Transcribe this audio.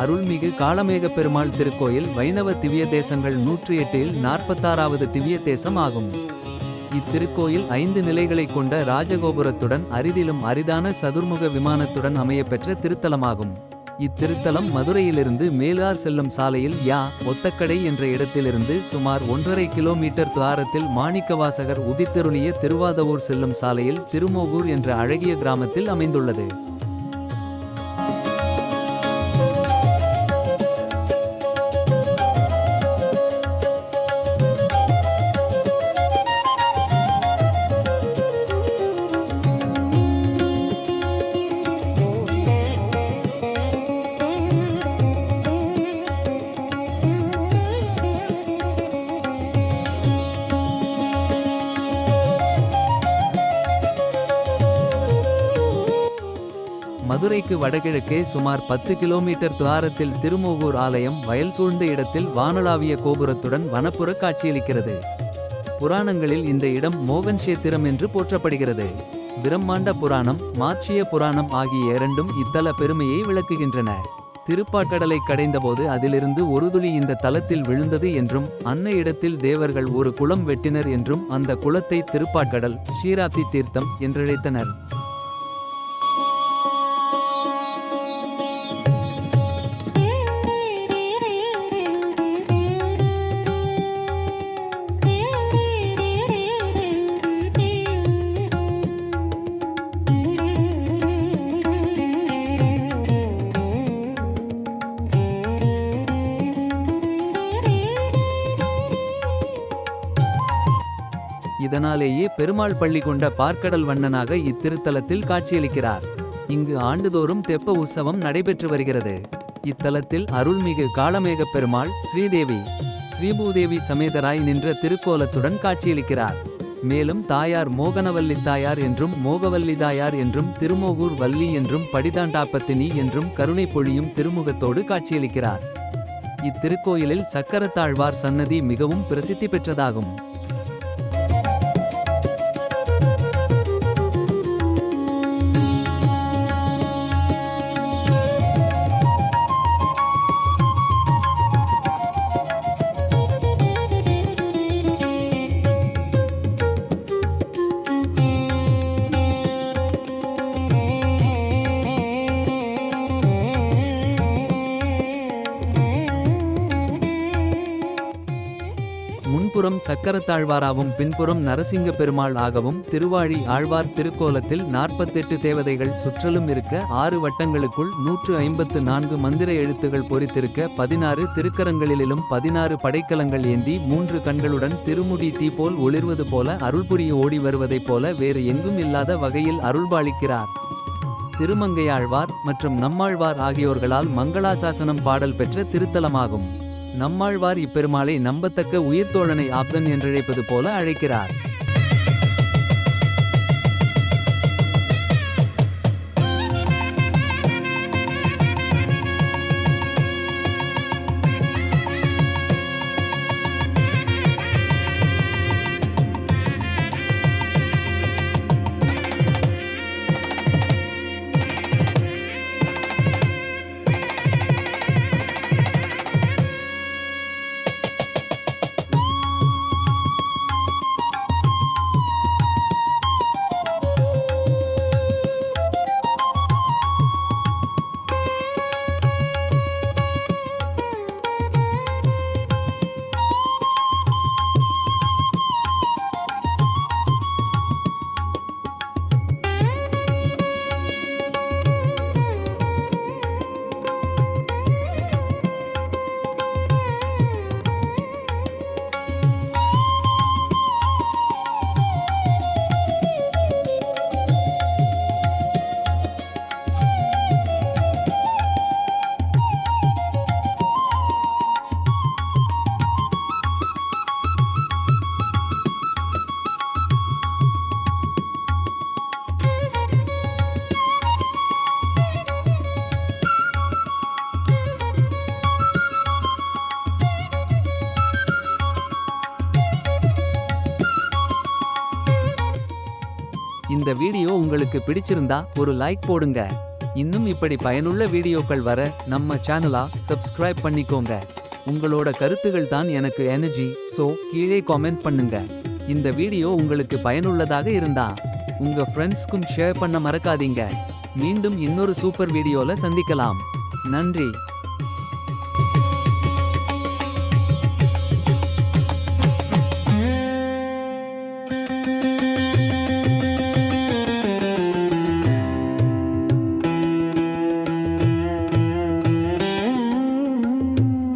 அருள்மிகு காளமேக பெருமாள் திருக்கோயில் வைணவ திவ்ய தேசங்கள் 108இல் 46வது திவ்ய தேசம் ஆகும். இத்திருக்கோயில் 5 நிலைகளை கொண்ட ராஜகோபுரத்துடன் அரிதிலும் அரிதான சதுர்முக விமானத்துடன் அமையப்பெற்ற திருத்தலமாகும். இத்திருத்தலம் மதுரையிலிருந்து மேலார் செல்லும் சாலையில் ஒத்தக்கடை என்ற இடத்திலிருந்து சுமார் 1½ கிலோமீட்டர் துவாரத்தில் மாணிக்கவாசகர் உதித்தருளிய திருவாதவூர் செல்லும் சாலையில் திருமோகூர் என்ற அழகிய கிராமத்தில் அமைந்துள்ளது. மதுரைக்கு வடகிழக்கே சுமார் 10 கிலோமீட்டர் துவாரத்தில் திருமோகூர் ஆலயம் வயல் சூழ்ந்த இடத்தில் வானளாவிய கோபுரத்துடன் வனப்புற காட்சியளிக்கிறது. புராணங்களில் இந்த இடம் மோகன் கஷேத்திரம் என்று போற்றப்படுகிறது. பிரம்மாண்ட புராணம் மாத்ஸ்ய புராணம் ஆகிய இரண்டும் இத்தல பெருமையை விளக்குகின்றன. திருப்பாற்கடலை கடைந்தபோது அதிலிருந்து ஒரு துளி இந்த தலத்தில் விழுந்தது என்றும் அன்ன இடத்தில் தேவர்கள் ஒரு குளம் வெட்டினர் என்றும் அந்த குளத்தை திருப்பாற்கடல் ஷீராப்தி தீர்த்தம் என்றழைத்தனர். இதனாலேயே பெருமாள் பள்ளி கொண்ட பார்க்கடல் வண்ணனாக இத்திருத்தலத்தில் காட்சியளிக்கிறார். இங்கு ஆண்டுதோறும் தெப்ப உற்சவம் நடைபெற்று வருகிறது. இத்தலத்தில் அருள்மிகு காளமேக பெருமாள் ஸ்ரீதேவி ஸ்ரீபூதேவி சமேதராய் நின்ற திருக்கோலத்துடன் காட்சியளிக்கிறார். மேலும் தாயார் மோகனவல்லி தாயார் என்றும் மோகவல்லி தாயார் என்றும் திருமோகூர் வள்ளி என்றும் படிதாண்டாப்பத்தினி என்றும் கருணை பொழியும் திருமுகத்தோடு காட்சியளிக்கிறார். இத்திருக்கோயிலில் சக்கரத்தாழ்வார் சன்னதி மிகவும் பிரசித்தி பெற்றதாகும். முன்புறம் சக்கரத்தாழ்வாராவும் பின்புறம் நரசிங்க பெருமாள் ஆகவும் திருவாழி ஆழ்வார் திருக்கோலத்தில் 48 தேவதைகள் சுற்றலும் இருக்க 6 வட்டங்களுக்குள் 154 மந்திர எழுத்துகள் பொறித்திருக்க 16 திருக்கரங்களிலும் 16 படைக்கலங்கள் ஏந்தி 3 கண்களுடன் திருமுடி தீ போல் ஒளிர்வது போல அருள்புரிய ஓடி வருவதைப் போல வேறு எங்கும் இல்லாத வகையில் அருள்பாலிக்கிறார். திருமங்கையாழ்வார் மற்றும் நம்மாழ்வார் ஆகியோர்களால் மங்களாசாசனம் பாடல் பெற்ற திருத்தலமாகும். நம்மாழ்வார் இப்பெருமாளை நம்பத்தக்க உயிர்த்தோழனை ஆப்தன் என்றழைப்பது போல அழைக்கிறார். இந்த வீடியோ உங்களுக்கு பிடிச்சிருந்தா ஒரு லைக் போடுங்க. இன்னும் இப்படி பயனுள்ள வீடியோக்கள் வர நம்ம சேனலா சப்ஸ்கிரைப் பண்ணிக்கோங்க. உங்களோட கருத்துகள் தான் எனக்கு எனர்ஜி. சோ கீழே காமெண்ட் பண்ணுங்க. இந்த வீடியோ உங்களுக்கு பயனுள்ளதாக இருந்தா உங்க ஃப்ரெண்ட்ஸ்க்கும் ஷேர் பண்ண மறக்காதீங்க. மீண்டும் இன்னொரு சூப்பர் வீடியோல சந்திக்கலாம். நன்றி.